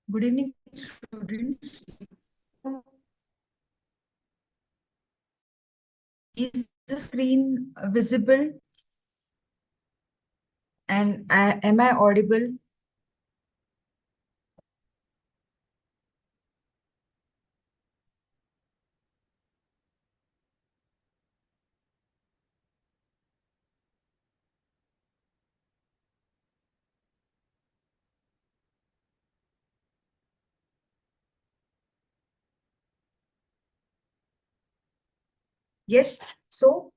Good evening, students. Is the screen visible? And am I audible? Yes. So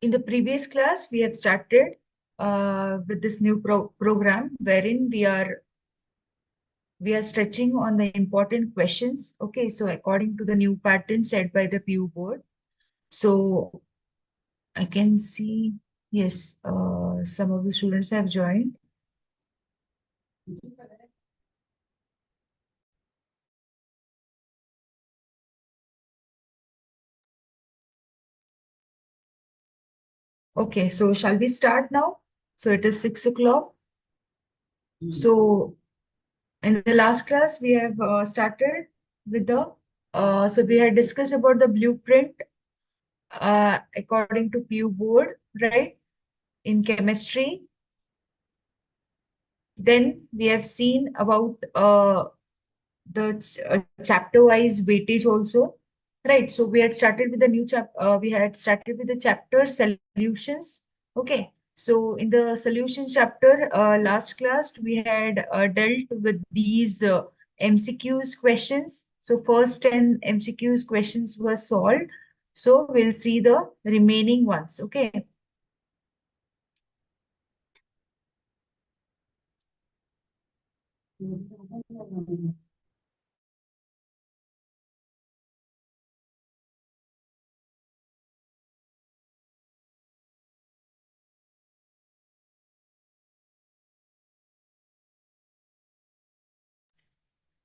in the previous class, we have started with this new program wherein we are stretching on the important questions. Okay, so according to the new pattern set by the PU board. So I can see, yes, some of the students have joined. Okay, so shall we start now? So it is 6 o'clock. So in the last class, we have started with so we had discussed about the blueprint according to PU board, right? In chemistry. Then we have seen about the chapter-wise weightage also, right? So we had started with the new we had started with the chapter solutions. Okay. So in the solution chapter, last class, we had dealt with these MCQs questions. So first 10 MCQs questions were solved. So we'll see the remaining ones. Okay.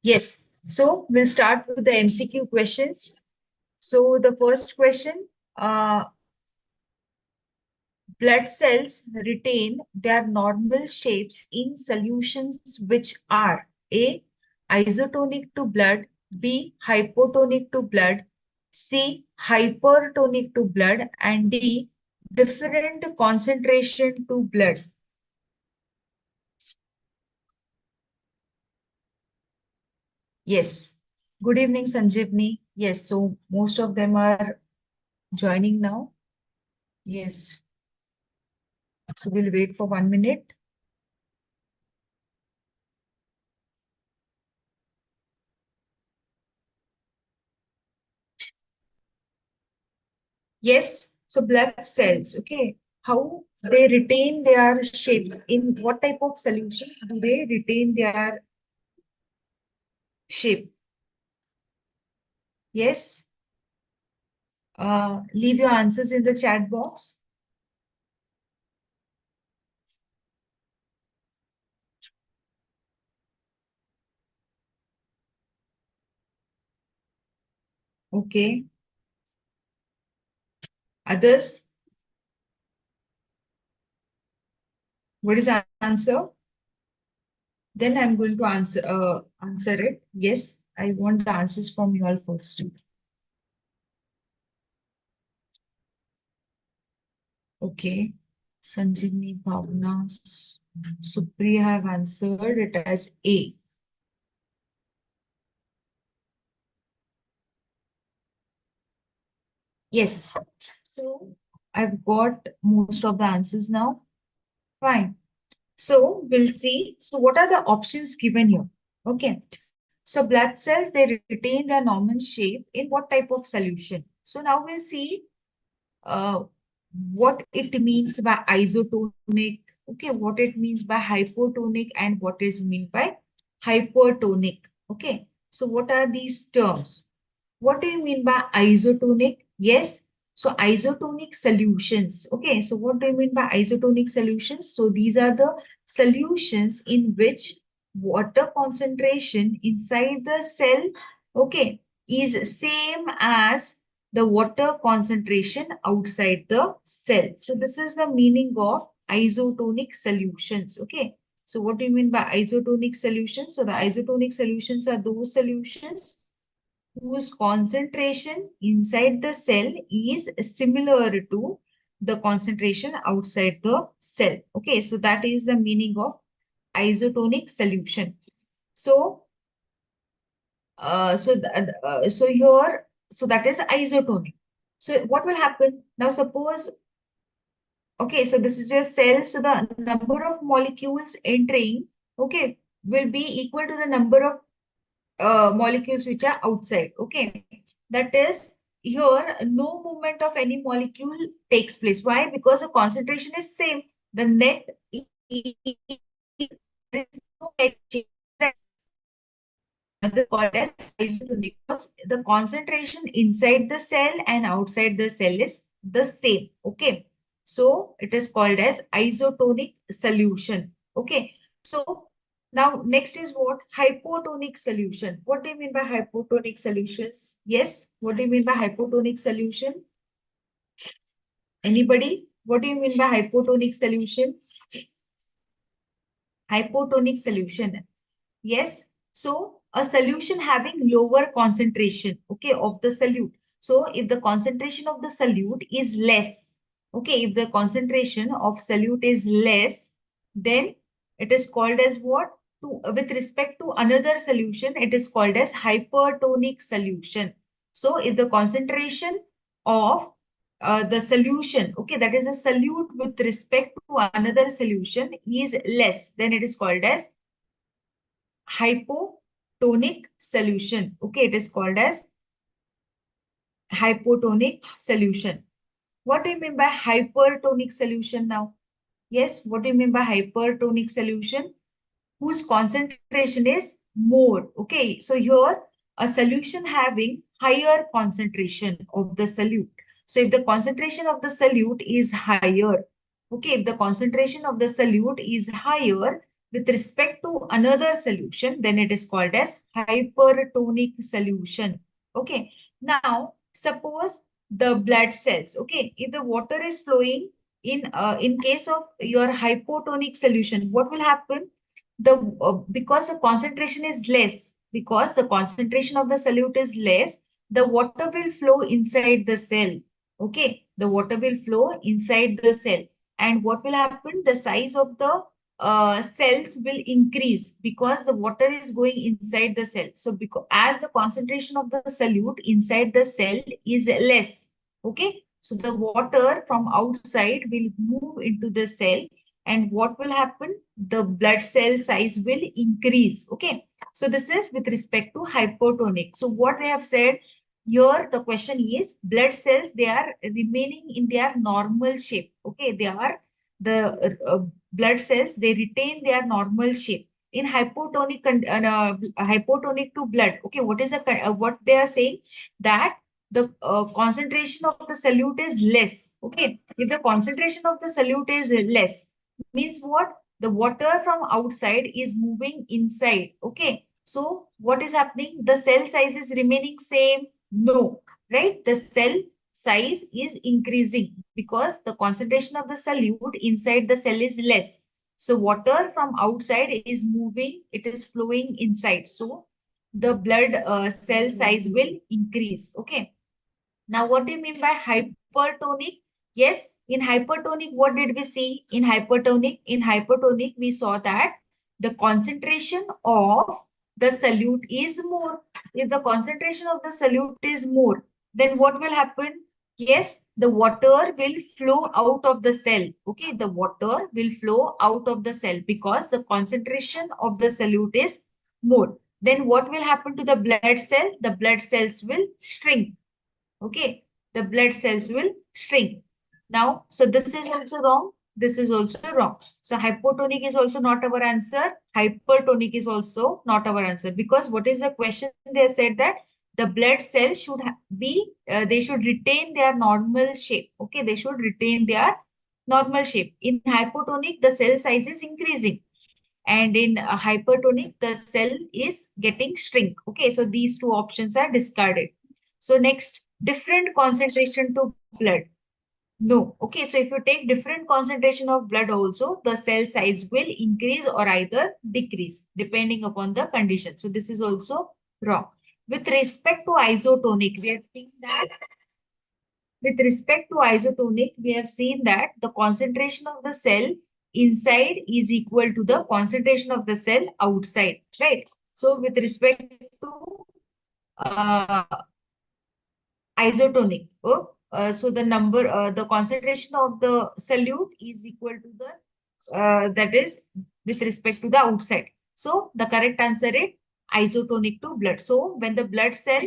Yes. So we'll start with the MCQ questions. So the first question, blood cells retain their normal shapes in solutions which are A. Isotonic to blood, B. Hypotonic to blood, C. Hypertonic to blood, and D. Different concentration to blood. Yes. Good evening, Sanjeevni. Yes, so most of them are joining now. Yes. So we'll wait for 1 minute. Yes, so blood cells, okay. How they retain their shapes? In what type of solution do they retain their shape? Yes. Leave your answers in the chat box. Okay. Others, what is the answer? Then I'm going to answer it. Yes, I want the answers from you all first. Okay. Sanjini, Bhavna, Supriya have answered it as A. Yes. So I've got most of the answers now. Fine. So we'll see. So what are the options given here? Okay. So blood cells, they retain their normal shape in what type of solution? So now we'll see what it means by isotonic, okay, what it means by hypotonic, and what is meant by hypertonic. Okay, so what are these terms? What do you mean by isotonic? Yes, so isotonic solutions. Okay, so what do you mean by isotonic solutions? So these are the solutions in which water concentration inside the cell, okay, is same as the water concentration outside the cell. So this is the meaning of isotonic solutions. Okay, so what do you mean by isotonic solutions? So the isotonic solutions are those solutions whose concentration inside the cell is similar to the concentration outside the cell. Okay, so that is the meaning of isotonic solution. So, so here, so that is isotonic. So what will happen now? Suppose, okay, so this is your cell. So the number of molecules entering, okay, will be equal to the number of molecules which are outside. Okay, that is here no movement of any molecule takes place. Why? Because the concentration is same. The net is, there is no net change. This is called as isotonic because the concentration inside the cell and outside the cell is the same. Okay, so it is called as isotonic solution. Okay, so now next is what? Hypotonic solution. What do you mean by hypotonic solutions? Yes, what do you mean by hypotonic solution? Anybody? What do you mean by hypotonic solution? Hypotonic solution. Yes. So a solution having lower concentration, okay, of the solute. So if the concentration of the solute is less, okay, if the concentration of solute is less, then it is called as what? With respect to another solution, it is called as hypertonic solution. So if the concentration of the solution, okay, that is a solute with respect to another solution is less, then it is called as hypotonic solution. Okay, it is called as hypotonic solution. What do you mean by hypertonic solution now? Yes, what do you mean by hypertonic solution? Whose concentration is more. Okay, so here a solution having higher concentration of the solute. So if the concentration of the solute is higher, okay, if the concentration of the solute is higher with respect to another solution, then it is called as hypertonic solution. Okay, now suppose the blood cells, okay, if the water is flowing in case of your hypotonic solution, what will happen? The because the concentration is less, because the concentration of the solute is less, the water will flow inside the cell. Okay, the water will flow inside the cell, and what will happen? The size of the cells will increase because the water is going inside the cell. So because as the concentration of the solute inside the cell is less, okay, so the water from outside will move into the cell, and what will happen? The blood cell size will increase. Okay, so this is with respect to hypotonic. So what they have said here, the question is blood cells, they are remaining in their normal shape. Okay, they are the blood cells, they retain their normal shape in hypotonic to blood. Okay, what is the what they are saying? That the concentration of the solute is less. Okay, if the concentration of the solute is less, means what? The water from outside is moving inside. Okay, so what is happening? The cell size is remaining same? No, right? The cell size is increasing because the concentration of the solute inside the cell is less. So water from outside is moving, it is flowing inside. So the blood cell size will increase. Okay, now, what do you mean by hypertonic? Yes, in hypertonic, what did we see? In hypertonic, we saw that the concentration of the solute is more. If the concentration of the solute is more, then what will happen? Yes, the water will flow out of the cell. Okay, the water will flow out of the cell because the concentration of the solute is more. Then what will happen to the blood cell? The blood cells will shrink. Okay, the blood cells will shrink. Now, so this is also wrong. This is also wrong. So hypotonic is also not our answer. Hypertonic is also not our answer, because what is the question? They said that the blood cells should be, they should retain their normal shape. Okay, they should retain their normal shape. In hypotonic, the cell size is increasing, and in hypertonic, the cell is getting shrink. Okay, so these two options are discarded. So next, different concentration to blood. No. Okay, so if you take different concentration of blood also, the cell size will increase or either decrease depending upon the condition. So this is also wrong. With respect to isotonic, we have seen that we have seen that the concentration of the cell inside is equal to the concentration of the cell outside, right? So with respect to uh, isotonic. So the concentration of the solute is equal to the, that is with respect to the outside. So the correct answer is isotonic to blood. So when the blood cell,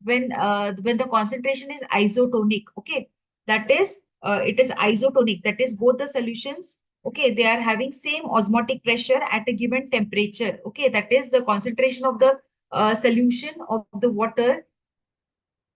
when the concentration is isotonic, okay, that is, it is isotonic. That is both the solutions, okay, they are having same osmotic pressure at a given temperature. Okay, that is the concentration of the solution of the water,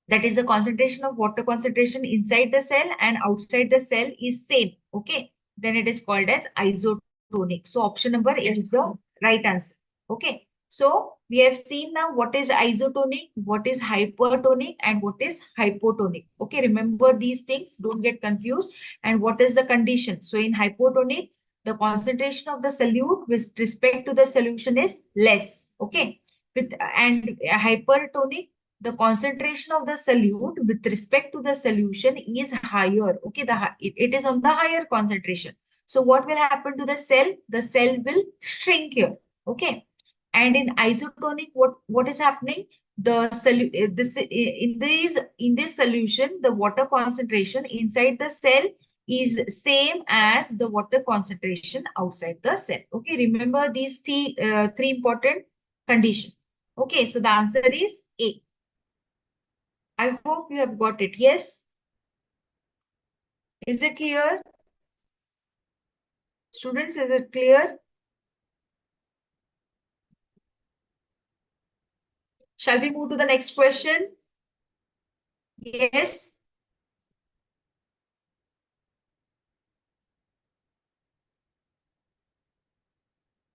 that is the concentration of water concentration inside the cell and outside the cell is same. Okay, then it is called as isotonic. So option number is the right answer. Okay, so we have seen now what is isotonic, what is hypertonic, and what is hypotonic. Okay, remember these things, don't get confused. And what is the condition? So in hypotonic, the concentration of the solute with respect to the solution is less. Okay, with and hypertonic, the concentration of the solute with respect to the solution is higher. Okay, it is on the higher concentration. So what will happen to the cell? The cell will shrink here. Okay, and in isotonic, what is happening? The in this solution, the water concentration inside the cell is same as the water concentration outside the cell. Okay, remember these three important conditions. Okay, so the answer is A. I hope you have got it. Yes? Is it clear? Students, is it clear? Shall we move to the next question? Yes?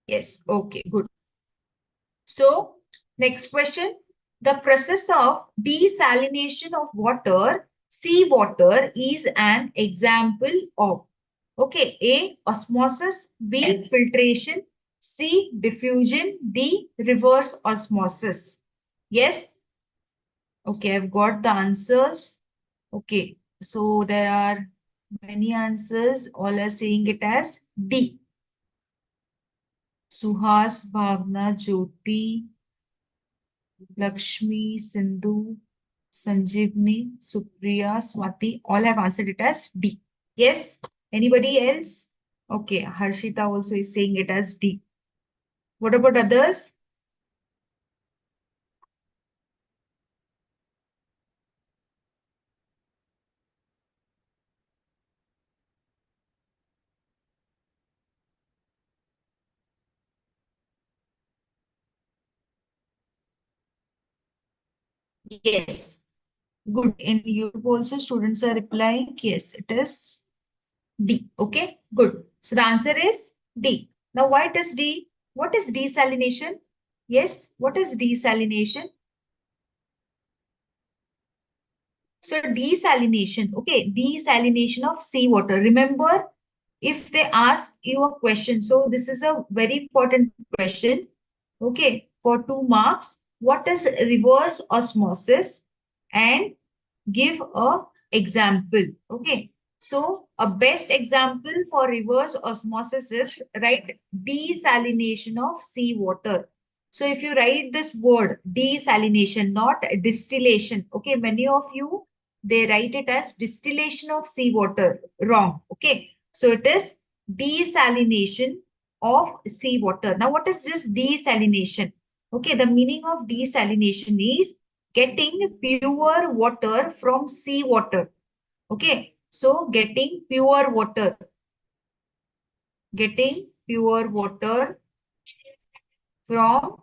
Yes. Okay, good. So, next question. The process of desalination of water, seawater, is an example of, okay, A, osmosis, B, filtration, C, diffusion, D, reverse osmosis. Yes? Okay, I've got the answers. Okay, so there are many answers. All are saying it as D. Suhas, Bhavna, Jyoti, Lakshmi, Sindhu, Sanjeevni, Supriya, Swati, all have answered it as D. Yes? Anybody else? Okay, Harshita also is saying it as D. What about others? Yes. Good. In YouTube also, students are replying. Yes, it is D. Okay, good. So the answer is D. Now, why does D? What is desalination? Yes, what is desalination? So desalination, okay, desalination of seawater. Remember, if they ask you a question, so this is a very important question, okay, for 2 marks. What is reverse osmosis? And give a example. Okay, so a best example for reverse osmosis is, right, desalination of seawater. So if you write this word desalination, not distillation, okay, many of you, they write it as distillation of seawater. Wrong. Okay, so it is desalination of seawater. Now what is this desalination? Okay, the meaning of desalination is getting pure water from seawater. Okay, So getting pure water from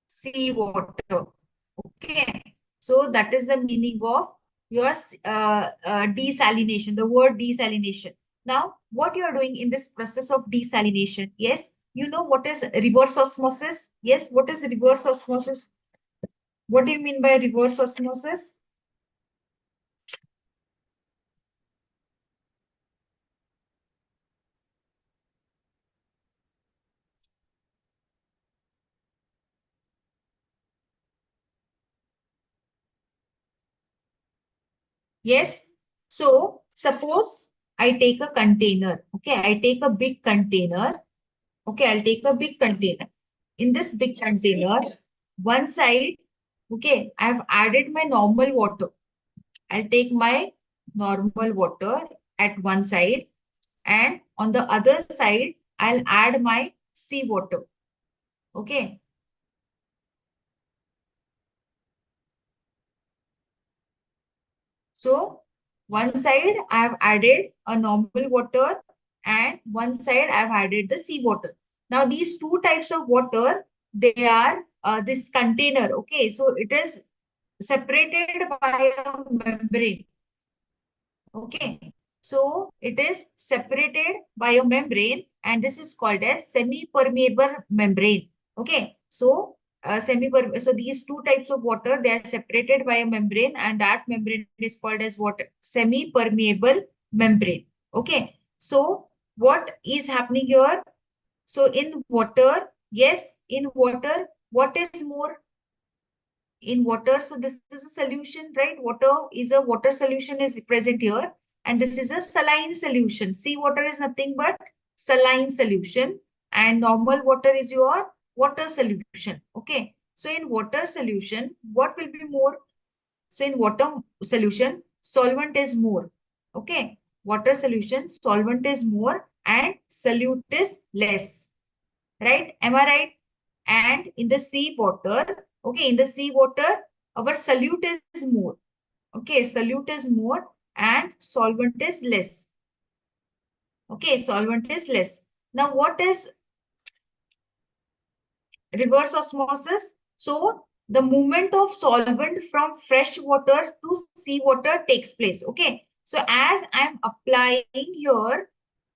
seawater. Okay. So that is the meaning of your desalination, the word desalination. Now, what you are doing in this process of desalination? Yes, you know what is reverse osmosis? Yes, what is reverse osmosis? What do you mean by reverse osmosis? Yes. So suppose I take a container. Okay, I take a big container. Okay, I'll take a big container. In this big container, one side, okay, I've added my normal water. I'll take my normal water at one side, and on the other side, I'll add my seawater. Okay. So one side I've added a normal water and one side I've added the seawater. Now these two types of water, they are this container. Okay. So it is separated by a membrane. Okay. So it is separated by a membrane and this is called as semi-permeable membrane. Okay. So so these two types of water, they are separated by a membrane and that membrane is called as what? Semi-permeable membrane. Okay. So what is happening here? So in water, yes, in water, what is more? In water, so this is a solution, right? Water is a water solution is present here, and this is a saline solution. Sea water is nothing but saline solution, and normal water is your water solution. Okay, so in water solution, what will be more? So in water solution, solvent is more. Okay, water solution, solvent is more and solute is less, right? Am I right? And in the sea water, okay, in the sea water, our solute is more. Okay, solute is more and solvent is less. Okay, solvent is less. Now, what is reverse osmosis? So, the movement of solvent from fresh water to seawater takes place. Okay, so as I'm applying here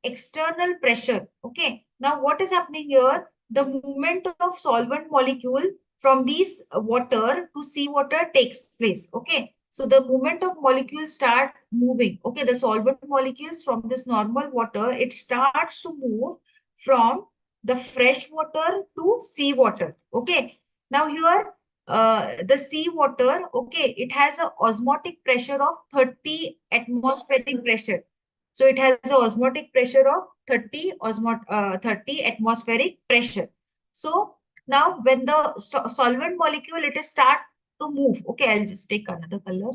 external pressure. Okay. Now, what is happening here? The movement of solvent molecule from these water to seawater takes place. Okay. So, the movement of molecules start moving. Okay. The solvent molecules from this normal water, it starts to move from the fresh water to seawater. Okay. Now, here, the seawater, okay, it has a osmotic pressure of 30 atmospheric pressure. So it has an osmotic pressure of 30 atmospheric pressure. So now when the solvent molecule, it is start to move. Okay, I'll just take another color.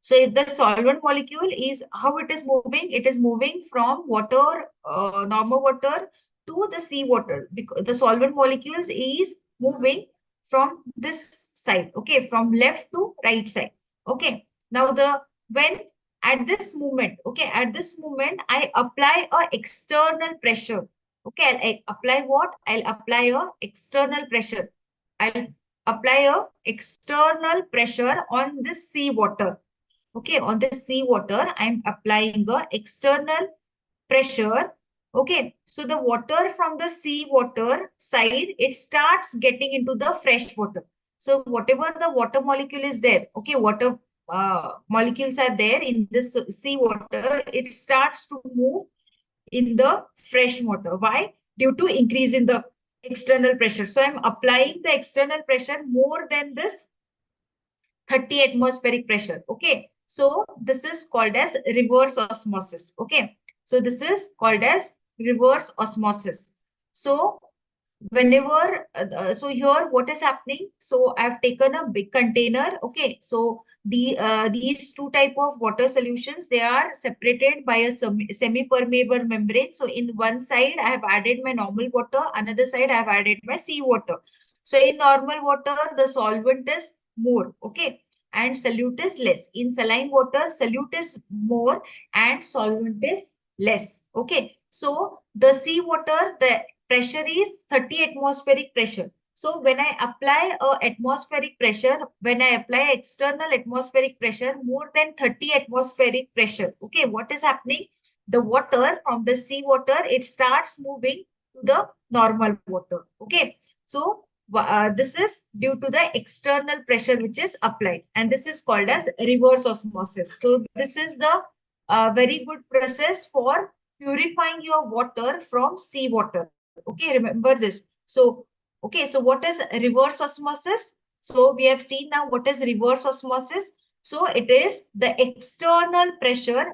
So if the solvent molecule is how it is moving from water, normal water to the sea water because the solvent molecules is moving from this side, okay, from left to right side. Okay. Now the when at this moment, okay, at this moment, I apply a external pressure. Okay, I'll apply what? I'll apply a external pressure. I'll apply a external pressure on this sea water. Okay, on the sea water, I'm applying a external pressure. Okay, so the water from the sea water side, it starts getting into the fresh water. So whatever the water molecule is there, okay, water molecules are there in this sea water, it starts to move in the fresh water. Why? Due to increase in the external pressure. So I'm applying the external pressure more than this 30 atmospheric pressure. Okay. So this is called as reverse osmosis. Okay. So this is called as reverse osmosis. So whenever, so here what is happening? So I've taken a big container. Okay. So these two type of water solutions, they are separated by a semi-permeable membrane. So in one side, I have added my normal water. Another side, I have added my sea water. So in normal water, the solvent is more. Okay. and solute is less. In saline water, solute is more and solvent is less. Okay. So the sea water, the pressure is 30 atmospheric pressure. So when I apply atmospheric pressure, when I apply external atmospheric pressure more than 30 atmospheric pressure, okay, what is happening? The water from the sea water, it starts moving to the normal water. Okay. So this is due to the external pressure which is applied, and this is called as reverse osmosis. So this is the very good process for purifying your water from sea water. Okay, remember this. So okay, so what is reverse osmosis? So we have seen now what is reverse osmosis. So it is the external pressure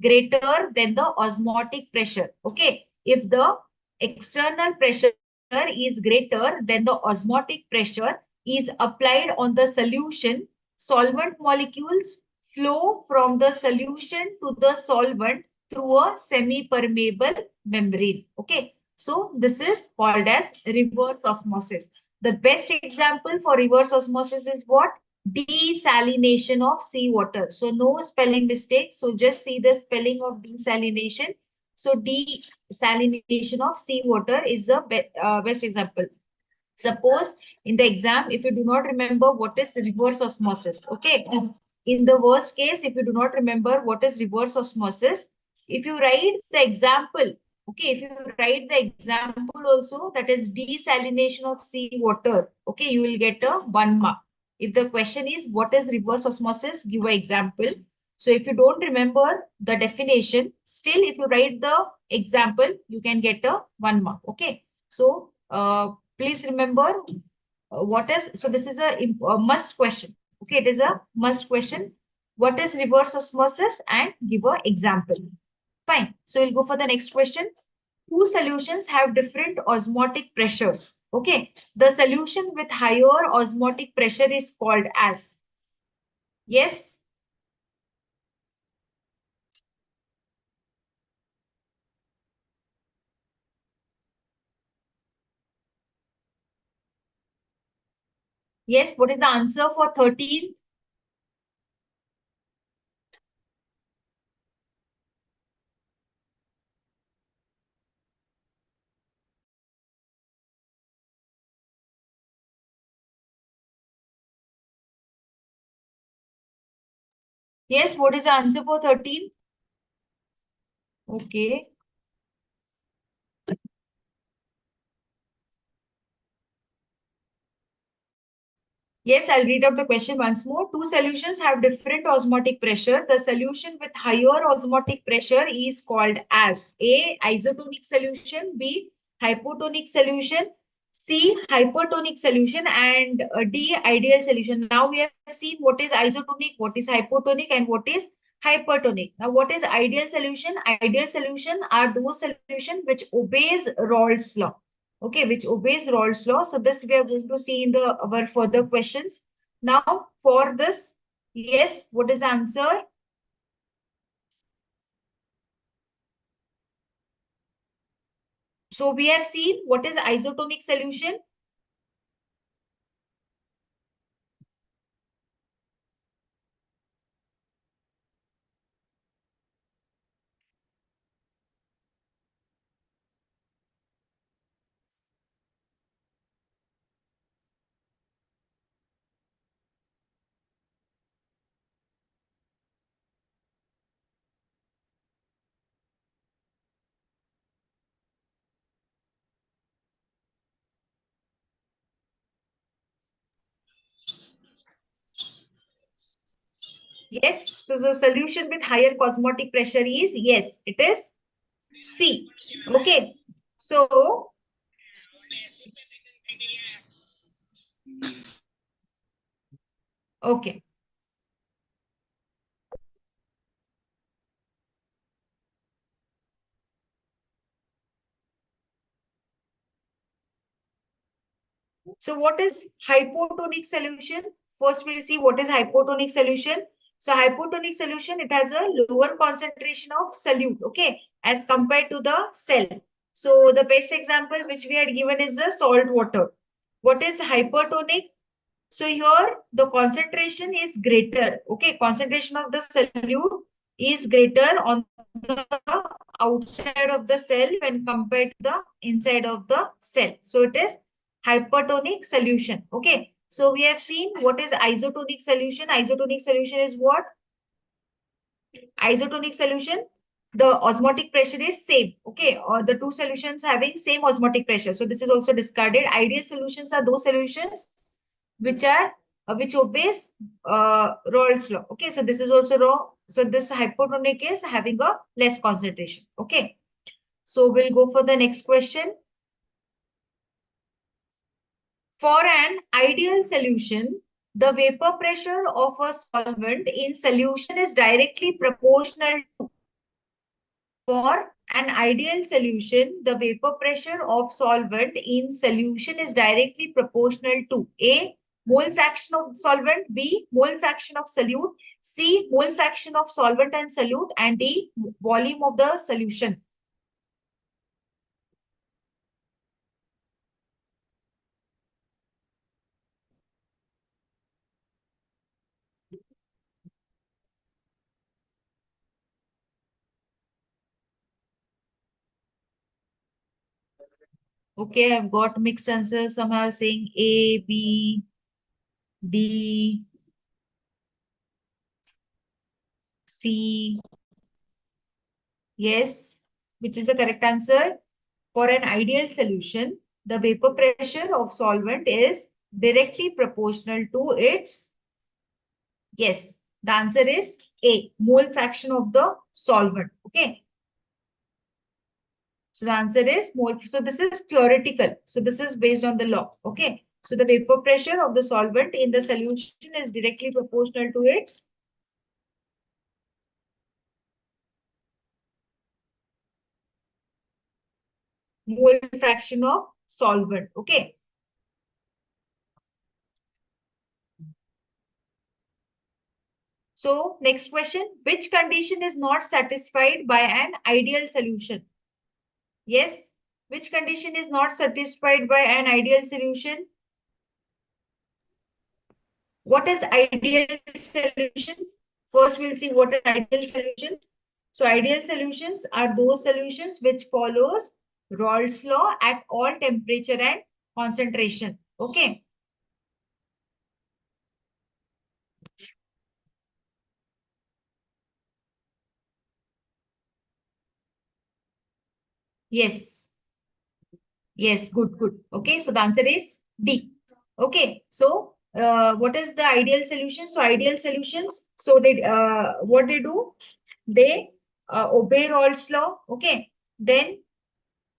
greater than the osmotic pressure. Okay, if the external pressure is greater than the osmotic pressure is applied on the solution, solvent molecules flow from the solution to the solvent through a semi-permeable membrane. Okay, so this is called as reverse osmosis. The best example for reverse osmosis is what? Desalination of seawater. So no spelling mistake. So just see the spelling of desalination. So desalination of seawater is the best example. Suppose in the exam, if you do not remember what is reverse osmosis, okay? In the worst case, if you do not remember what is reverse osmosis, if you write the example, okay, if you write the example also, that is desalination of seawater, okay, you will get a 1 mark. If the question is what is reverse osmosis, give an example. So if you don't remember the definition, still if you write the example, you can get a 1 mark, okay? So please remember what is, so this is a must question. Okay, it is a must question. What is reverse osmosis and give an example. Fine. So we'll go for the next question. Two solutions have different osmotic pressures. Okay. The solution with higher osmotic pressure is called as. Yes. Yes. What is the answer for 13? Yes. What is the answer for 13? Okay. Yes, I'll read out the question once more. Two solutions have different osmotic pressure. The solution with higher osmotic pressure is called as A, isotonic solution, B, hypotonic solution, C, hypertonic solution, and D, ideal solution. Now we have seen what is isotonic, what is hypotonic, and what is hypertonic. Now, what is ideal solution? Ideal solution are those solutions which obeys Raoult's law. Okay, which obeys Raoult's law. So this we are going to see in the our further questions. Now for this, yes, what is the answer? So we have seen what is isotonic solution. Yes, so the solution with higher osmotic pressure is, yes, it is C. Okay, so okay. So what is hypotonic solution? First, we'll see what is hypotonic solution. So hypotonic solution, it has a lower concentration of solute, okay, as compared to the cell. So the best example which we had given is the salt water. What is hypertonic? So here the concentration is greater. Okay, concentration of the solute is greater on the outside of the cell when compared to the inside of the cell. So it is hypertonic solution. Okay, so we have seen what is isotonic solution. Isotonic solution is what? Isotonic solution, the osmotic pressure is same. Okay, or the two solutions having same osmotic pressure. So this is also discarded. Ideal solutions are those solutions which are which obeys Raoult's law. Okay, so this is also wrong. So this hypotonic is having a less concentration. Okay, so we'll go for the next question. For an ideal solution, the vapor pressure of a solvent in solution is directly proportional. For an ideal solution, the vapor pressure of solvent in solution is directly proportional to A, mole fraction of solvent, B, mole fraction of solute, C, mole fraction of solvent and solute, and D, volume of the solution. Okay, I've got mixed answers. Some are saying A, B, D, C. Yes, which is the correct answer? For an ideal solution, the vapor pressure of solvent is directly proportional to its, yes, the answer is A, mole fraction of the solvent. Okay. So the answer is mole. So this is theoretical. So this is based on the law. Okay. So the vapor pressure of the solvent in the solution is directly proportional to its mole fraction of solvent. Okay. So next question, which condition is not satisfied by an ideal solution? Yes, which condition is not satisfied by an ideal solution? What is ideal solution? First, we'll see what is ideal solution. So ideal solutions are those solutions which follows Raoult's law at all temperature and concentration. Okay. Yes. Yes, good, good. Okay, so the answer is D. Okay, so what is the ideal solution? So ideal solutions, so they what they do, they obey Raoult's law. Okay, then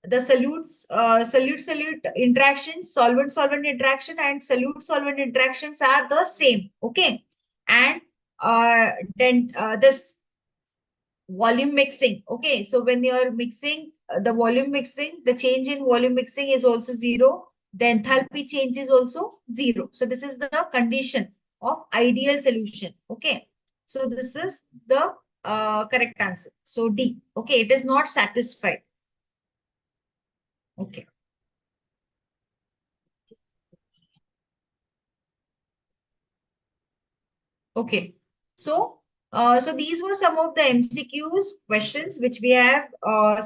the solute interactions, solvent solvent interaction, and solute solvent interactions are the same. Okay, and then this volume mixing. Okay, so when you are mixing the volume mixing, the change in volume mixing is also zero. The enthalpy change is also zero. So this is the condition of ideal solution. Okay, so this is the correct answer. So D. Okay, it is not satisfied. Okay. Okay. So, so these were some of the MCQs questions which we have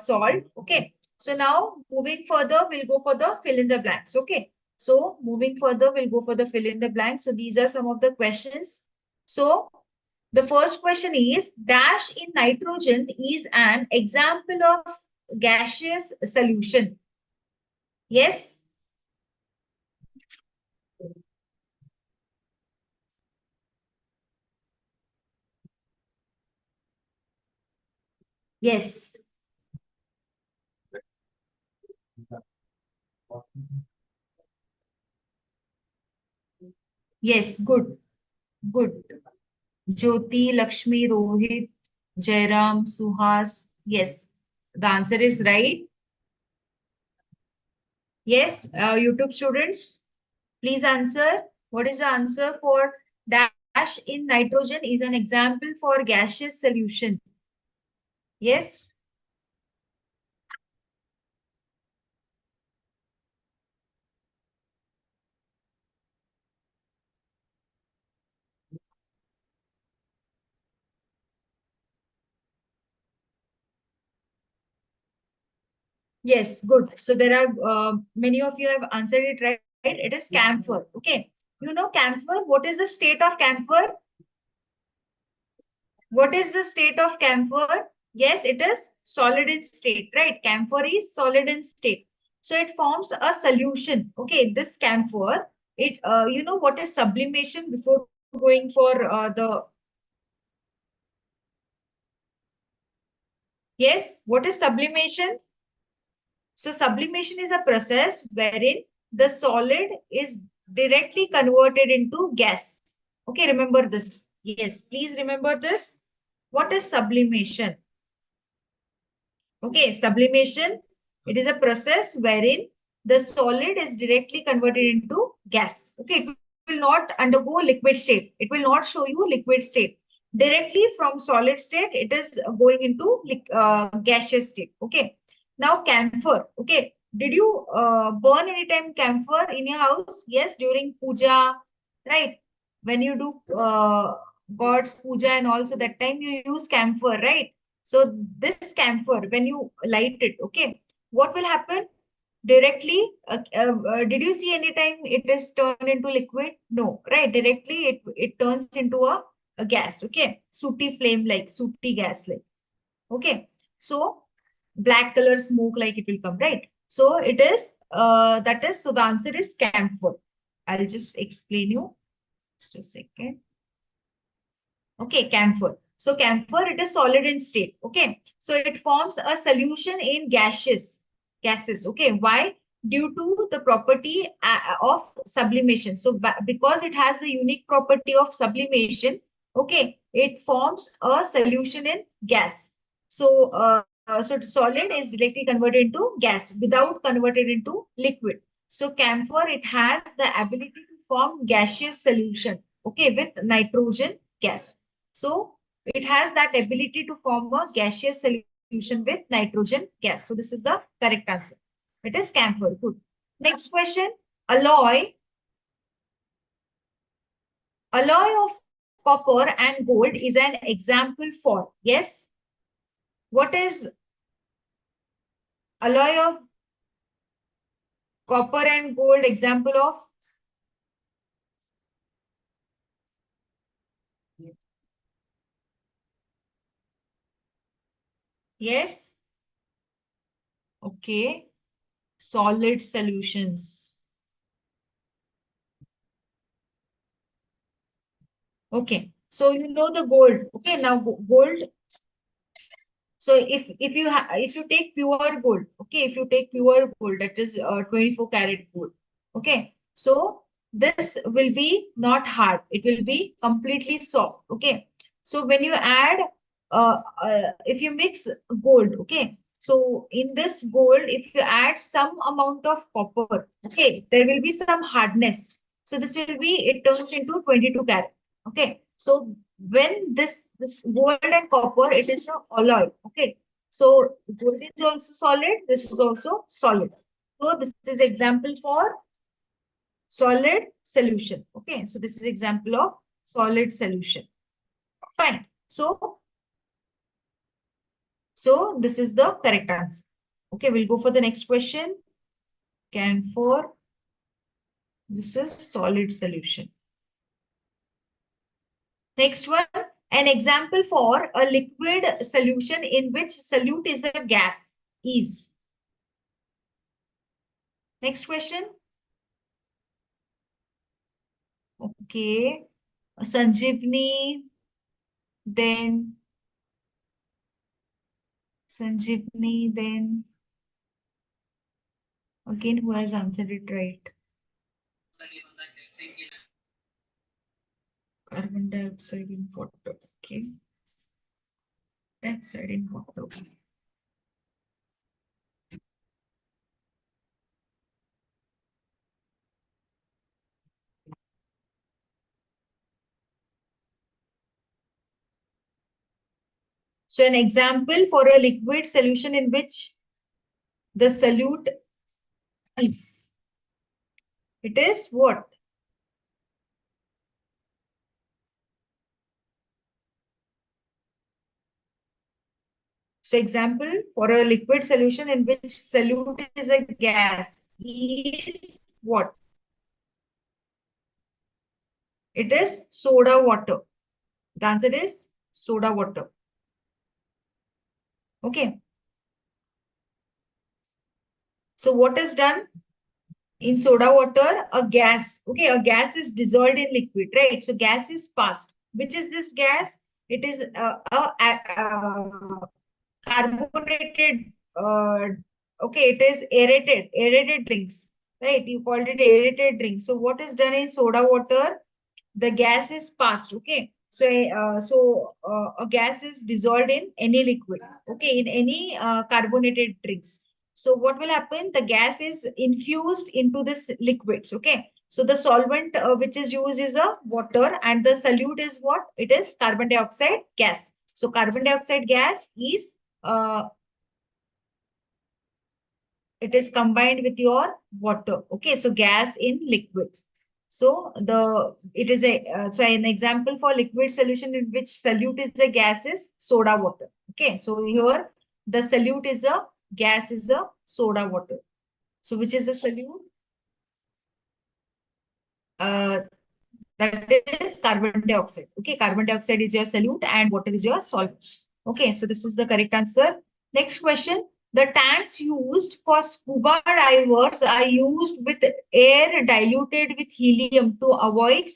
solved. Okay. So now moving further, we'll go for the fill in the blanks. Okay. So moving further, we'll go for the fill in the blanks. So these are some of the questions. So the first question is dash in nitrogen is an example of gaseous solution. Yes. Yes. Yes. Good. Good. Jyoti, Lakshmi, Rohit, Jairam, Suhas. Yes, the answer is right. Yes, YouTube students, please answer. What is the answer for dash in nitrogen is an example for gaseous solution? Yes. Yes, good. So there are many of you have answered it right. It is camphor. Okay. You know camphor. What is the state of camphor? What is the state of camphor? Yes, it is solid in state, right? Camphor is solid in state. So it forms a solution. Okay, this camphor, you know what is sublimation before going for yes, what is sublimation? So sublimation is a process wherein the solid is directly converted into gas. Okay, remember this. Yes, please remember this. What is sublimation? Okay, sublimation, it is a process wherein the solid is directly converted into gas. Okay, it will not undergo liquid state. It will not show you liquid state. Directly from solid state, it is going into gaseous state. Okay. Now, camphor. Okay. Did you burn any time camphor in your house? Yes, during puja, right? When you do God's puja and also that time you use camphor, right? So this camphor, when you light it, okay, what will happen? Directly, did you see any time it is turned into liquid? No, right? Directly, it turns into a gas, okay? Sooty flame like, sooty gas like, okay? So black color smoke like it will come, right? So it is, that is, so the answer is camphor. I'll just explain you. Just a second. Okay, camphor. So camphor, it is solid in state. Okay. So it forms a solution in gases. Okay. Why? Due to the property of sublimation. So because it has a unique property of sublimation, okay, it forms a solution in gas. So, so solid is directly converted into gas without converted into liquid. So camphor, it has the ability to form gaseous solution, okay, with nitrogen gas. So it has that ability to form a gaseous solution with nitrogen gas. So this is the correct answer. It is camphor. Good. Next question. Alloy. Alloy of copper and gold is an example for. Yes. What is alloy of copper and gold example of? Yes. Okay. Solid solutions. Okay. So you know the gold. Okay. Now gold. So if you take pure gold, okay, if you take pure gold, that is 24 karat gold, okay. So this will be not hard. It will be completely soft, okay. So when you add, if you mix gold, okay. So in this gold, if you add some amount of copper, okay, there will be some hardness. So this will be, it turns into 22 karat, okay. So when this gold and copper, it is an alloy, okay. So gold is also solid, this is also solid. So this is example for solid solution, okay. So this is example of solid solution. Fine. So this is the correct answer. Okay, we'll go for the next question. Camphor, this is solid solution. Next one, an example for a liquid solution in which solute is a gas is. Next question. Okay. Sanjivni, then Sanjivni, then again, who has answered it right? Carbon dioxide in water. Okay. Dioxide in water. So an example for a liquid solution in which the solute is. It is what? So example, for a liquid solution in which solute is a gas is what? It is soda water. The answer is soda water. Okay. So what is done in soda water? A gas. Okay, a gas is dissolved in liquid, right? So gas is passed. Which is this gas? It is carbonated. Okay, it is aerated drinks, right? You called it aerated drinks. So what is done in soda water? The gas is passed. Okay, so a gas is dissolved in any liquid, okay, in any carbonated drinks. So what will happen? The gas is infused into this liquids. Okay, so the solvent which is used is a water, and the solute is what? It is carbon dioxide gas. So carbon dioxide gas is it is combined with your water. Okay, so gas in liquid. So the it is a so an example for liquid solution in which solute is a gas is soda water. Okay, so here the solute is a gas is a soda water. So which is a solute? Uh, that is carbon dioxide. Okay, carbon dioxide is your solute and water is your solvent. Okay, so this is the correct answer. Next question. The tanks used for scuba divers are used with air diluted with helium to avoid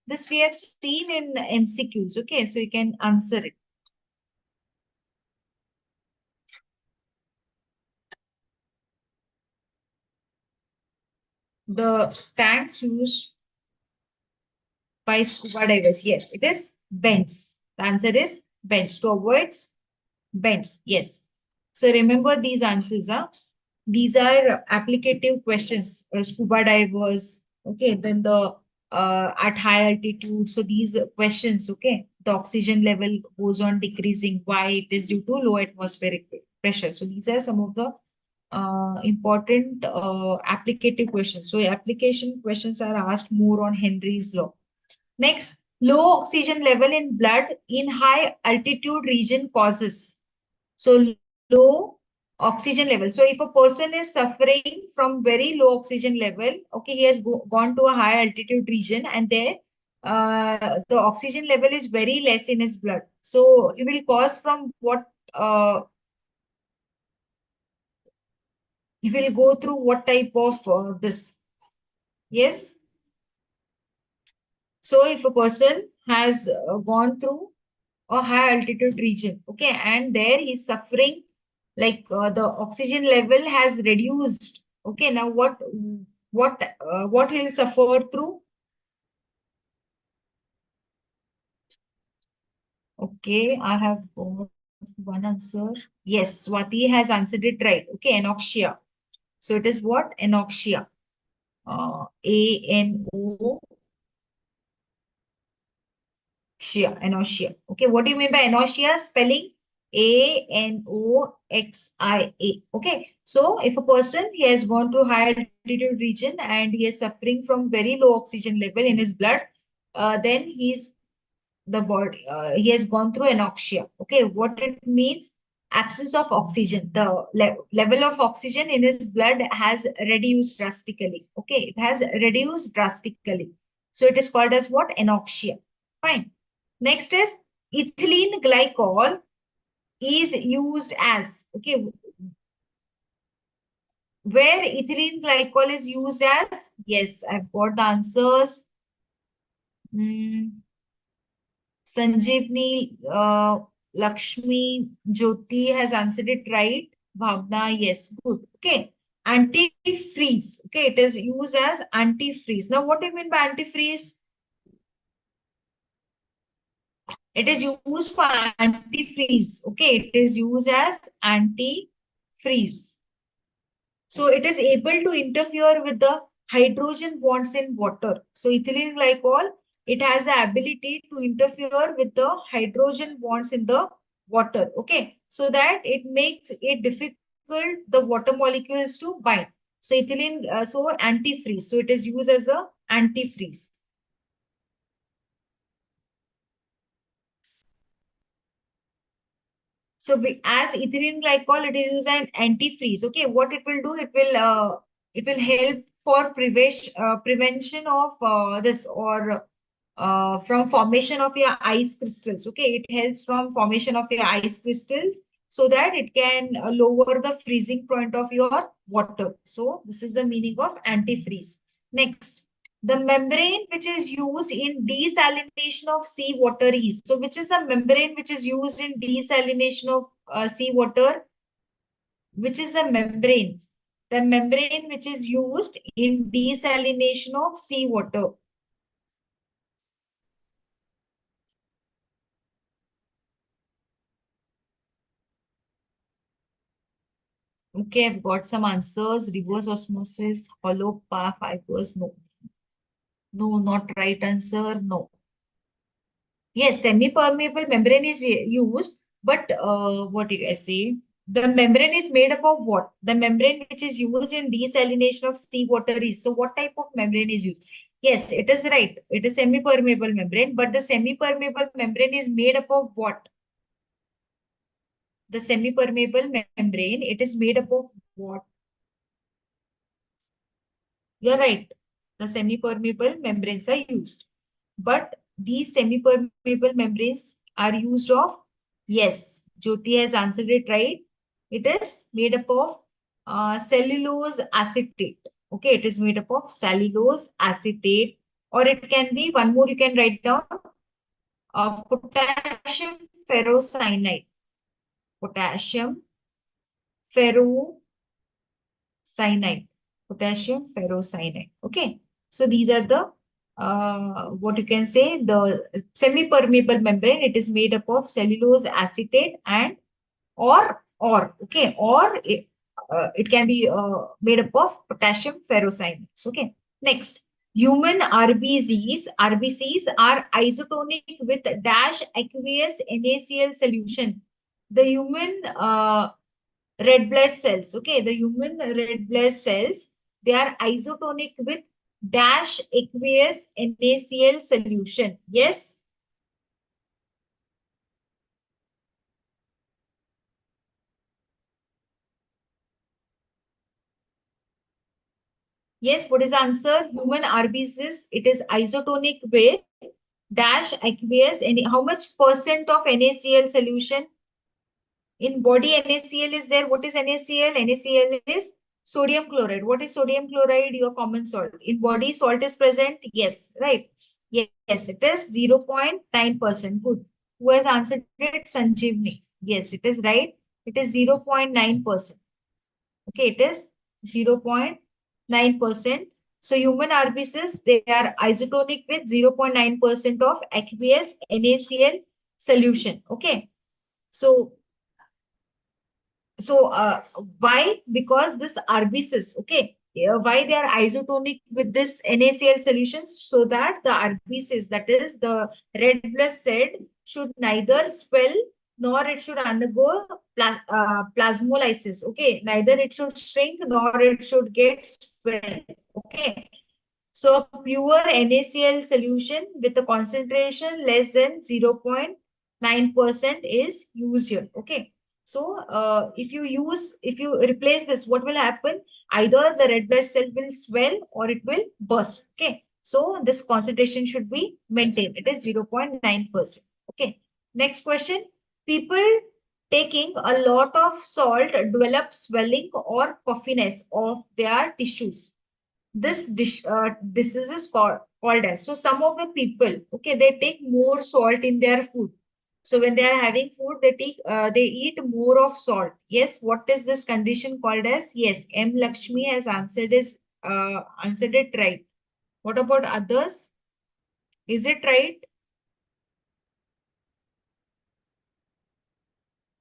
this. We have seen in MCQs. Okay, so you can answer it. The tanks used by scuba divers. Yes, it is bends. The answer is bends to avoid bends. Yes. So remember these answers. These are applicative questions. Scuba divers. Okay. Then the at high altitude. So these questions. Okay. The oxygen level goes on decreasing. Why? It is due to low atmospheric pressure. So these are some of the important applicative questions. So application questions are asked more on Henry's law. Next, low oxygen level in blood in high altitude region causes. So low oxygen level. So if a person is suffering from very low oxygen level, okay, he has gone to a high altitude region and there the oxygen level is very less in his blood. So it will cause from what he will go through what type of this. Yes. So if a person has gone through a high altitude region, okay, and there he's suffering like the oxygen level has reduced. Okay, now what he'll suffer through? Okay, I have got one answer. Yes, Swati has answered it right. Okay, anoxia. So it is what? Anoxia. A-N-O Shia, anosmia. Okay, what do you mean by anosmia? Spelling Anoxia. Okay, so if a person he has gone to high altitude region and he is suffering from very low oxygen level in his blood, then he's the body he has gone through anoxia. Okay, what it means? Absence of oxygen. The level of oxygen in his blood has reduced drastically. Okay, it has reduced drastically. So it is called as what? Anoxia. Fine. Next is ethylene glycol is used as, okay, where ethylene glycol is used as? Yes, I've got the answers. Hmm. Sanjeevni, Lakshmi, Jyoti has answered it right. Bhavna, yes, good. Okay. Antifreeze. Okay, it is used as antifreeze. Now, what do you mean by antifreeze? It is used for antifreeze. Okay, it is used as antifreeze. So it is able to interfere with the hydrogen bonds in water. So ethylene glycol, it has the ability to interfere with the hydrogen bonds in the water. Okay, so that it makes it difficult the water molecules to bind. So ethylene, so antifreeze. So it is used as a antifreeze. So as ethylene glycol, it is used as an antifreeze. Okay, what it will do? It will help for prevention of this or from formation of your ice crystals. Okay, it helps from formation of your ice crystals so that it can lower the freezing point of your water. So this is the meaning of antifreeze. Next, the membrane which is used in desalination of seawater is. So which is the membrane which is used in desalination of seawater? Which is a membrane? The membrane which is used in desalination of seawater. Okay, I've got some answers. Reverse osmosis, hollow fibers. No, no, not right answer. No. Yes, semi-permeable membrane is used, but what do I say? The membrane is made up of what? The membrane which is used in desalination of seawater is. So, what type of membrane is used? Yes, it is right. It is semi-permeable membrane, but the semi-permeable membrane is made up of what? The semi-permeable membrane, it is made up of what? You're right. The semi-permeable membranes are used. But these semi-permeable membranes are used of, yes, Jyoti has answered it right. It is made up of cellulose acetate. Okay, it is made up of cellulose acetate, or it can be one more you can write down potassium ferrocyanide. Potassium ferrocyanide. Potassium ferrocyanide. Okay, so these are the what you can say, the semi-permeable membrane. It is made up of cellulose acetate and or okay, or it can be made up of potassium ferrocyanide. Okay, next, human RBCs are isotonic with dash aqueous NaCl solution. The human red blood cells. Okay, the human red blood cells, they are isotonic with dash aqueous NaCl solution. Yes. Yes, what is the answer? Human RBCs, it is isotonic with dash aqueous. How much percent of NaCl solution? In body, NaCl is there. What is NaCl? NaCl is sodium chloride. What is sodium chloride? Your common salt. In body, salt is present. Yes, right. Yes, it is 0.9%. Good. Who has answered it? Sanjeevni. Yes, it is right. It is 0.9%. Okay, it is 0.9%. So human RBCs, they are isotonic with 0.9% of aqueous NaCl solution. Okay. So why? Because this RBCs, okay, why they are isotonic with this NaCl solutions? So that the RBCs, that is the red blood cell, should neither swell nor it should undergo plasmolysis. Okay, neither it should shrink nor it should get swell. Okay, so pure NaCl solution with a concentration less than 0.9% is used here. Okay. So if you replace this, what will happen? Either the red blood cell will swell or it will burst. Okay. So this concentration should be maintained. It is 0.9%. Okay. Next question. People taking a lot of salt develop swelling or puffiness of their tissues. This is called as, so some of the people, okay, they take more salt in their food. So when they are having food, they eat more of salt. Yes, what is this condition called as? Yes, M Lakshmi has answered it right. What about others? Is it right?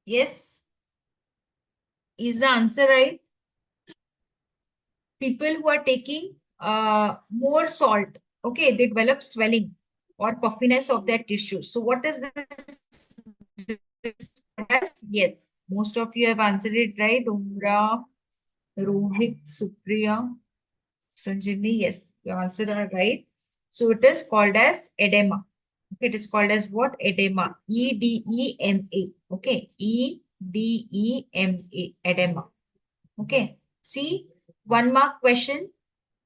Yes, is the answer right? People who are taking more salt, okay, they develop swelling or puffiness of their tissues. So what is this? Yes, most of you have answered it right. Umra, Rohit, Supriya, Sanjini, yes, you answered are right. So it is called as edema. Okay, it is called as what? Edema. Edema. Okay, D-E-M-A, edema. Okay. See, 1 mark question.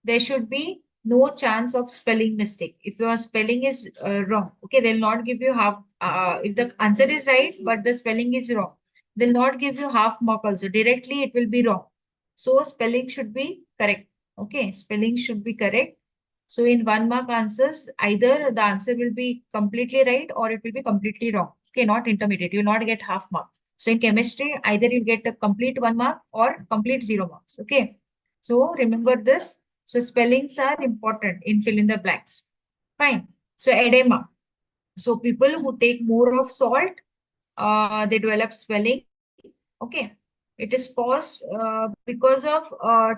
There should be no chance of spelling mistake. If your spelling is wrong, okay, they'll not give you half. If the answer is right, but the spelling is wrong, they'll not give you half mark also. Directly, it will be wrong. So spelling should be correct. Okay, spelling should be correct. So in 1 mark answers, either the answer will be completely right or it will be completely wrong. Okay, not intermediate. You will not get half mark. So in chemistry, either you get a complete 1 mark or complete 0 marks. Okay. So remember this. So spellings are important in fill in the blanks. Fine. So edema. So people who take more of salt, they develop swelling. Okay. It is caused because of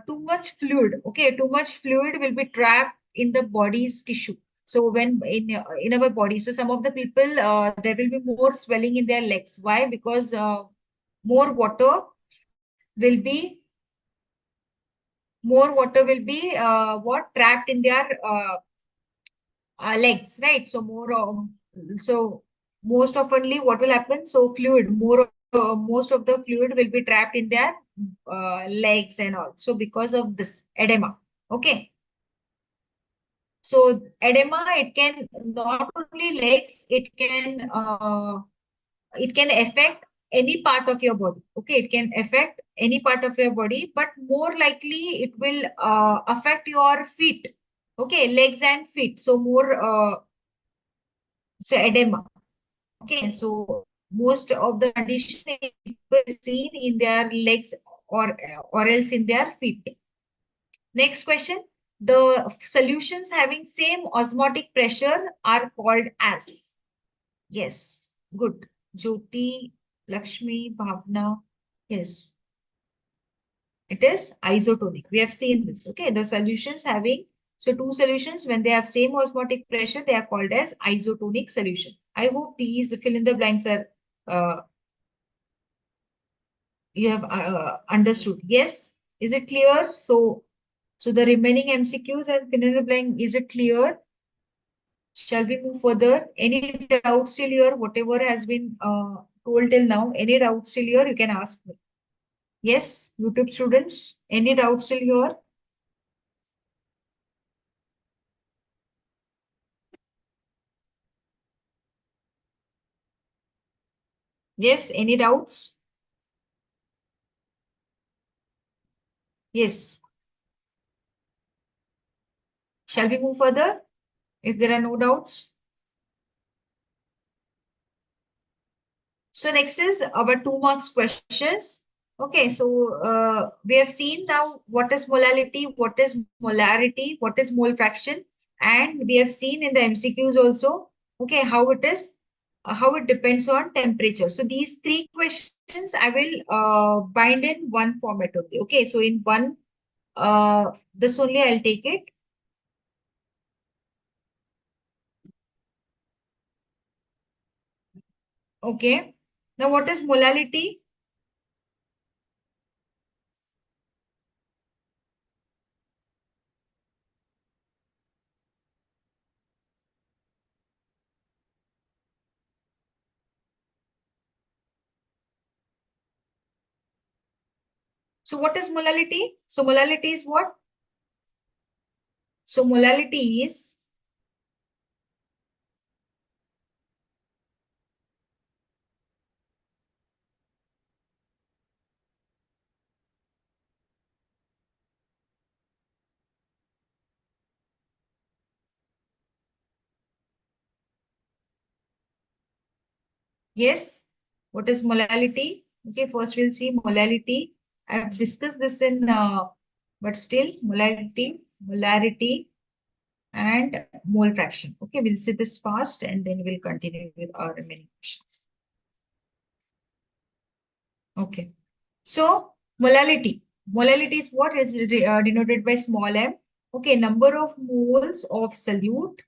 too much fluid. Okay. Too much fluid will be trapped in the body's tissue. So when in our body, so some of the people there will be more swelling in their legs. Why? Because more water will be what trapped in their legs, right? So more so most oftenly what will happen, so fluid more most of the fluid will be trapped in their legs and all, so because of this edema. Okay, so edema, it can not only legs, it can affect any part of your body. Okay, it can affect any part of your body, but more likely it will affect your feet. Okay, legs and feet. So more so edema. Okay, so most of the condition is seen in their legs or else in their feet. Next question. The solutions having same osmotic pressure are called as. Yes, good. Jyoti, Lakshmi, Bhavna. Yes, it is isotonic. We have seen this. Okay, the solutions having, so two solutions, when they have same osmotic pressure, they are called as isotonic solution. I hope these fill in the blanks are you have understood. Yes, is it clear? So the remaining MCQs and fill in the blank, is it clear? Shall we move further? Any doubts still here? Whatever has been told till now, any doubts still here? You can ask me. Yes, YouTube students, any doubts still here? Yes, any doubts? Yes. Shall we move further if there are no doubts? So next is our 2 marks questions. Okay, so we have seen now what is molality, what is molarity, what is mole fraction, and we have seen in the MCQs also, okay, how it depends on temperature. So these three questions I will bind in one format only. Okay, so in one, this only I'll take it. Okay, now what is molality? So what is molality? So molality is what? So molality is, yes, what is molality? Okay, first we'll see molality. I've discussed this in, but still molarity, and mole fraction. Okay, we'll see this fast and then we'll continue with our remaining questions. Okay, so molality. Molality is what is denoted by small m. Okay, number of moles of solute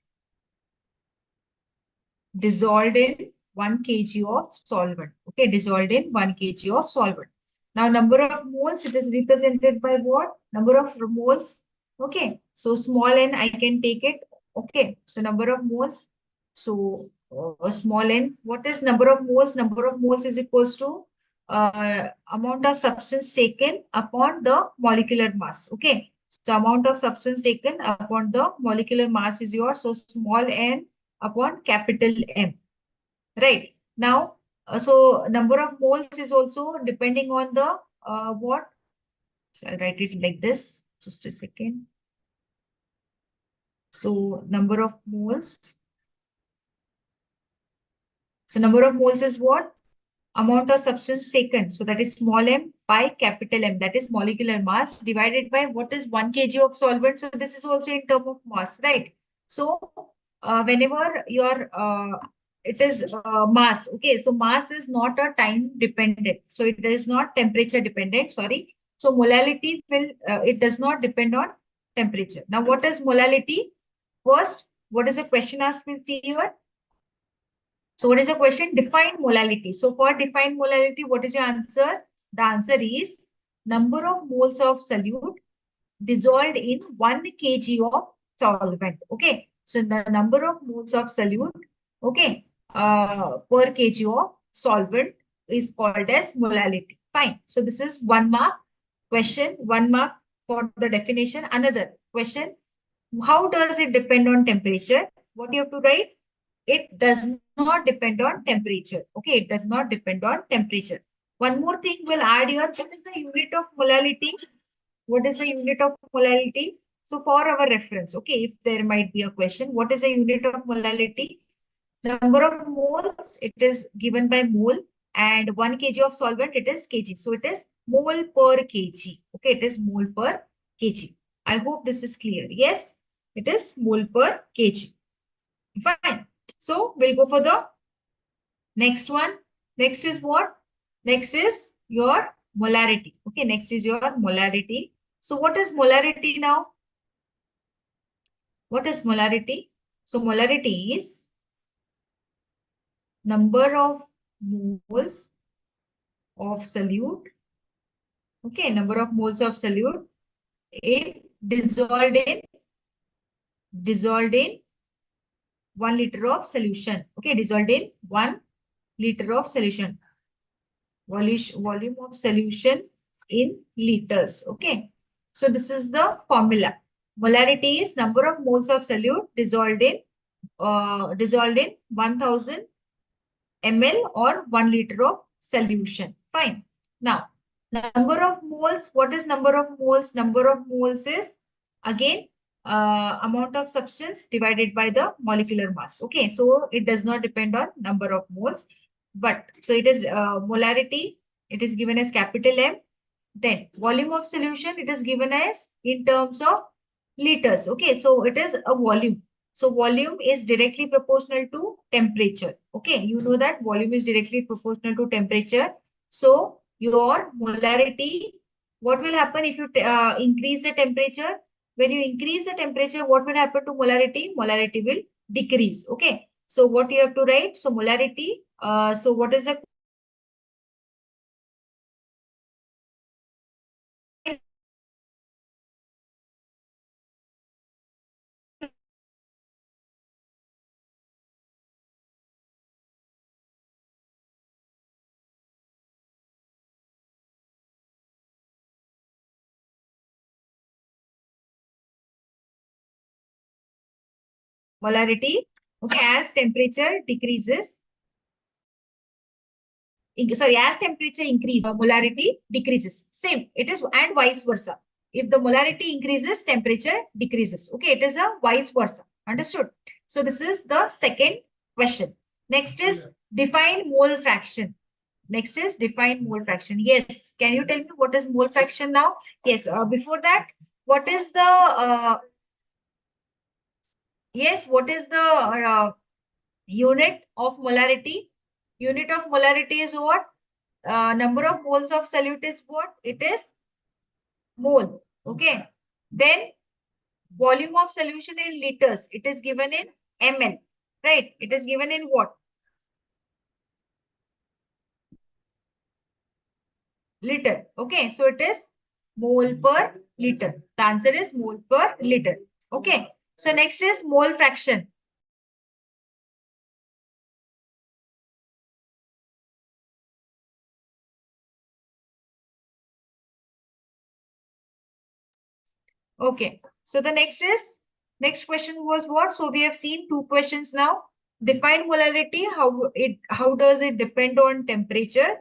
dissolved in 1 kg of solvent. Okay, dissolved in 1 kg of solvent. Now, number of moles, it is represented by what? Number of moles. Okay, so small n, I can take it. Okay, so number of moles. So small n, what is number of moles? Number of moles is equals to amount of substance taken upon the molecular mass. Okay. So amount of substance taken upon the molecular mass is your so small n upon capital M. Right. Now, so number of moles is also depending on the what? So I'll write it like this. Just a second. So number of moles. So number of moles is what? Amount of substance taken. So that is small m by capital M. That is molecular mass divided by what is 1 kg of solvent. So this is also in term of mass, right? So whenever your it is mass. Okay, so mass is not a time dependent. So it is not temperature dependent. Sorry. So molality will it does not depend on temperature. Now, what is molality? First, what is the question asked? We'll see here. So what is the question? Define molality. So for define molality, what is your answer? The answer is number of moles of solute dissolved in 1 kg of solvent. Okay. So the number of moles of solute, okay, per kg of solvent is called as molality. Fine. So this is 1 mark question, 1 mark for the definition. Another question, how does it depend on temperature? What you have to write? It does not depend on temperature. Okay, it does not depend on temperature. One more thing we'll add here. What is the unit of molality? What is the unit of molality? So for our reference, okay, if there might be a question, what is the unit of molality? Number of moles, it is given by mole, and 1 kg of solvent, it is kg. So it is mole per kg. Okay, it is mole per kg. I hope this is clear. Yes, it is mole per kg. Fine. So we'll go for the next one. Next is what? Next is your molarity. Okay, next is your molarity. So what is molarity now? What is molarity? So molarity is number of moles of solute. Okay, number of moles of solute in dissolved in 1 liter of solution. Okay, dissolved in 1 liter of solution. Volume of solution in liters. Okay, so this is the formula. Molarity is number of moles of solute dissolved in 1000 ml or 1 liter of solution. Fine. Now, number of moles. What is number of moles? Number of moles is again amount of substance divided by the molecular mass. Okay, so it does not depend on number of moles, but so it is molarity. It is given as capital M. Then volume of solution, it is given as in terms of liters. Okay, so it is a volume. So volume is directly proportional to temperature. Okay, you know that volume is directly proportional to temperature. So your molarity, what will happen if you increase the temperature? When you increase the temperature, what will happen to molarity? Molarity will decrease. Okay, so what you have to write? So molarity. So what is the molarity? Okay, as temperature decreases, sorry, as temperature increases, molarity decreases. Same, it is, and vice versa. If the molarity increases, temperature decreases. Okay, it is a vice versa. Understood? So this is the second question. Next is define mole fraction. Next is define mole fraction. Yes, can you tell me what is mole fraction now? Yes, before that, what is the, yes, what is the unit of molarity? Unit of molarity is what? Number of moles of solute is what? It is mole. Okay. Then volume of solution in liters. It is given in ml. Right. It is given in what? Liter. Okay. So it is mole per liter. The answer is mole per liter. Okay. So next is mole fraction. Okay. So the next question was what? So we have seen two questions now. Define molarity. How does it depend on temperature?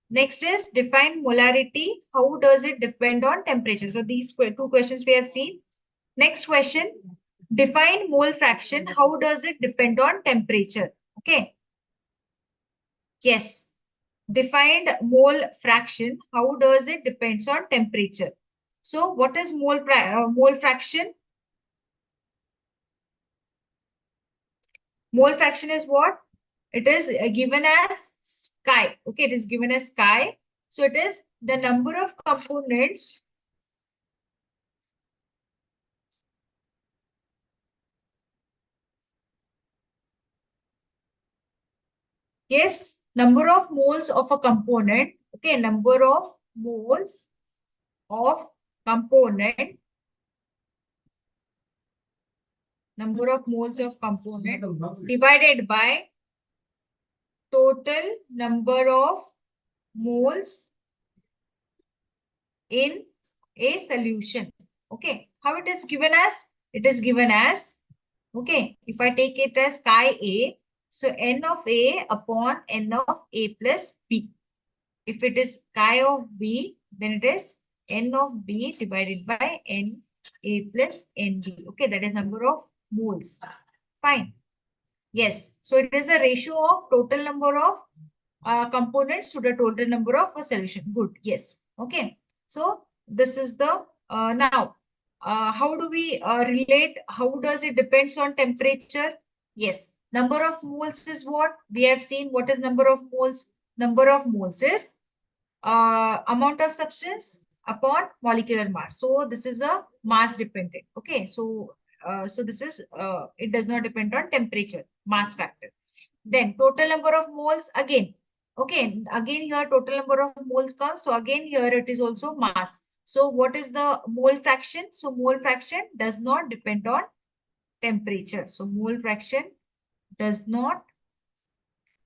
Next is define molarity. How does it depend on temperature? So these two questions we have seen. Next question. Define mole fraction. How does it depend on temperature? Okay. Yes. Defined mole fraction. How does it depends on temperature? So what is mole fraction? Mole fraction is what? It is given as chi. Okay, it is given as chi. So it is the number of components. Yes, number of moles of a component. Okay, number of moles of component. Number of moles of component divided by total number of moles in a solution. Okay, how it is given as? It is given as, okay, if I take it as chi A, so n of A upon n of A plus B. If it is chi of B, then it is n of B divided by n A plus NB. Okay, that is number of moles. Fine. Yes. So it is a ratio of total number of components to the total number of a solution. Good. Yes. Okay. So this is the now. How do we relate? How does it depends on temperature? Yes. Number of moles is what? We have seen what is number of moles. Number of moles is amount of substance upon molecular mass. So this is a mass dependent. Okay. So this is it does not depend on temperature, mass factor. Then total number of moles again. Okay, again here total number of moles comes. So again here it is also mass. So what is the mole fraction? So mole fraction does not depend on temperature. So mole fraction does not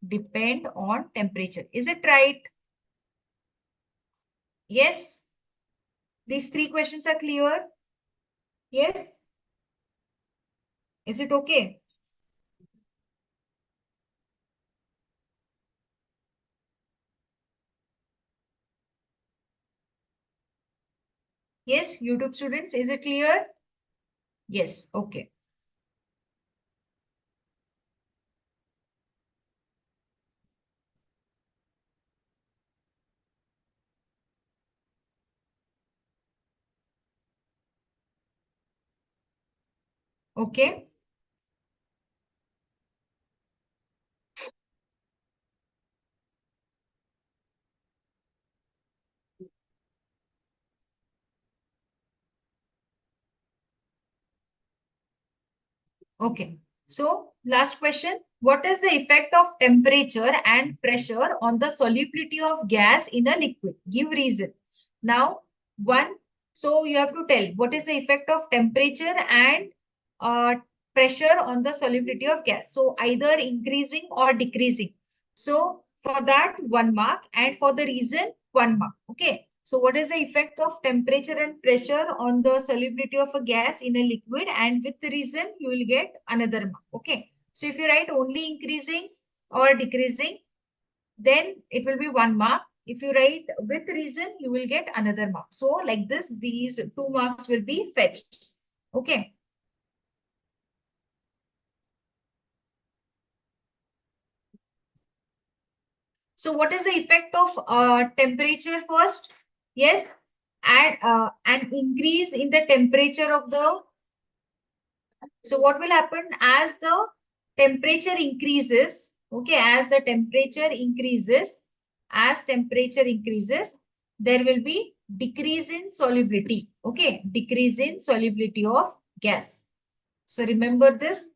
depend on temperature. Is it right? Yes. These three questions are clear. Yes. Is it okay? Yes, YouTube students, is it clear? Yes. Okay. Okay. Okay. So last question. What is the effect of temperature and pressure on the solubility of gas in a liquid? Give reason. Now, one. So you have to tell what is the effect of temperature and uh, pressure on the solubility of gas. So either increasing or decreasing. So for that, 1 mark, and for the reason, 1 mark. Okay. So what is the effect of temperature and pressure on the solubility of a gas in a liquid, and with the reason you will get another mark. Okay. So if you write only increasing or decreasing, then it will be 1 mark. If you write with reason, you will get another mark. So like this, these 2 marks will be fetched. Okay. So what is the effect of temperature first? Yes. And an increase in the temperature of the. So what will happen as the temperature increases? Okay, as temperature increases, there will be decrease in solubility. Okay, decrease in solubility of gas. So remember this.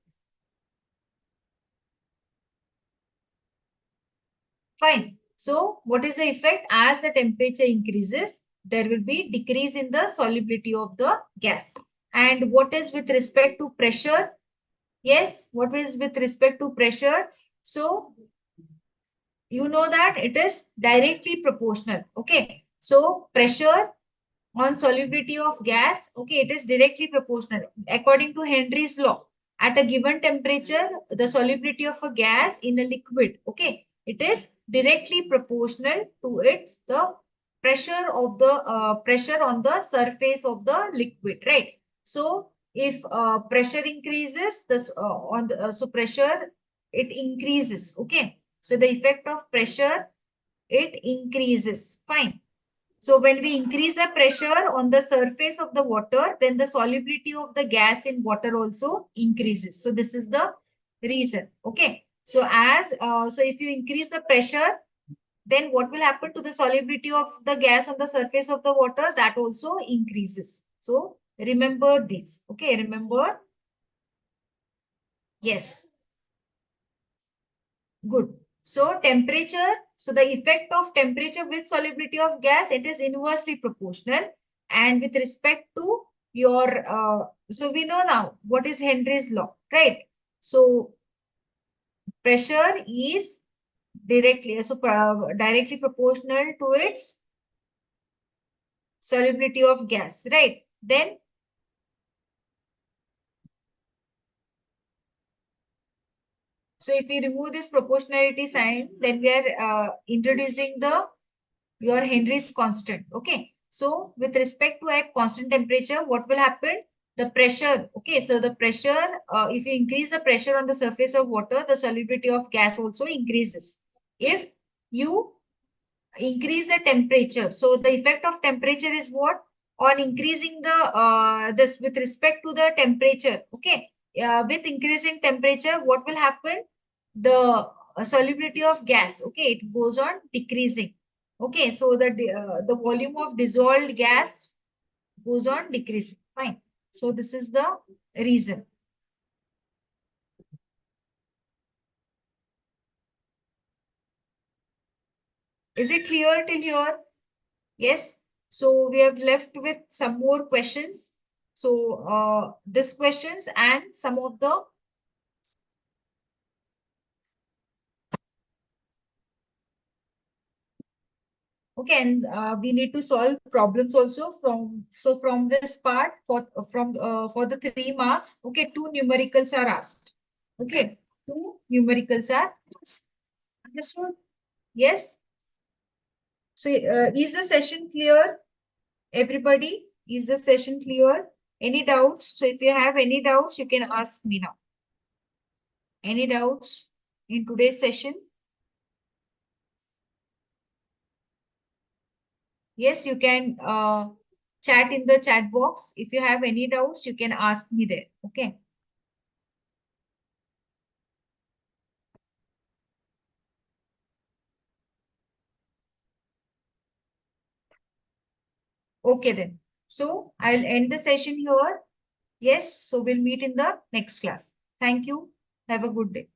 Fine. So what is the effect? As the temperature increases, there will be decrease in the solubility of the gas. And what is with respect to pressure? Yes, what is with respect to pressure? So you know that it is directly proportional. Okay. So pressure on solubility of gas, okay, it is directly proportional. According to Henry's law, at a given temperature, the solubility of a gas in a liquid, okay, it is directly proportional to its the pressure on the surface of the liquid, right? So if pressure increases, this on the so pressure it increases, okay. So the effect of pressure it increases, fine. So when we increase the pressure on the surface of the water, then the solubility of the gas in water also increases. So this is the reason. Okay. So so if you increase the pressure, then what will happen to the solubility of the gas on the surface of the water? That also increases. So remember this. Okay. Remember. Yes. Good. So temperature, so the effect of temperature with solubility of gas, it is inversely proportional. And with respect to your, so we know now what is Henry's law, right? So pressure is directly proportional to its solubility of gas, right? Then, so if we remove this proportionality sign, then we are introducing the your Henry's constant. Okay. So with respect to at constant temperature, what will happen? The pressure. Okay. So the pressure, if you increase the pressure on the surface of water, the solubility of gas also increases. If you increase the temperature, so the effect of temperature is what? On increasing the this with respect to the temperature. Okay. With increasing temperature, what will happen? The solubility of gas, okay, it goes on decreasing. Okay, so the volume of dissolved gas goes on decreasing, fine. So this is the reason. Is it clear till here? Yes. So we have left with some more questions. So this questions and some of the, okay, and we need to solve problems also from, so from this part for the 3 marks, okay, 2 numericals are asked. Okay, 2 numericals are asked. Understood? Yes. So is the session clear? Everybody, is the session clear? Any doubts? So if you have any doubts, you can ask me now. Any doubts in today's session? Yes, you can chat in the chat box. If you have any doubts, you can ask me there. Okay. Okay then. So I'll end the session here. Yes. So we'll meet in the next class. Thank you. Have a good day.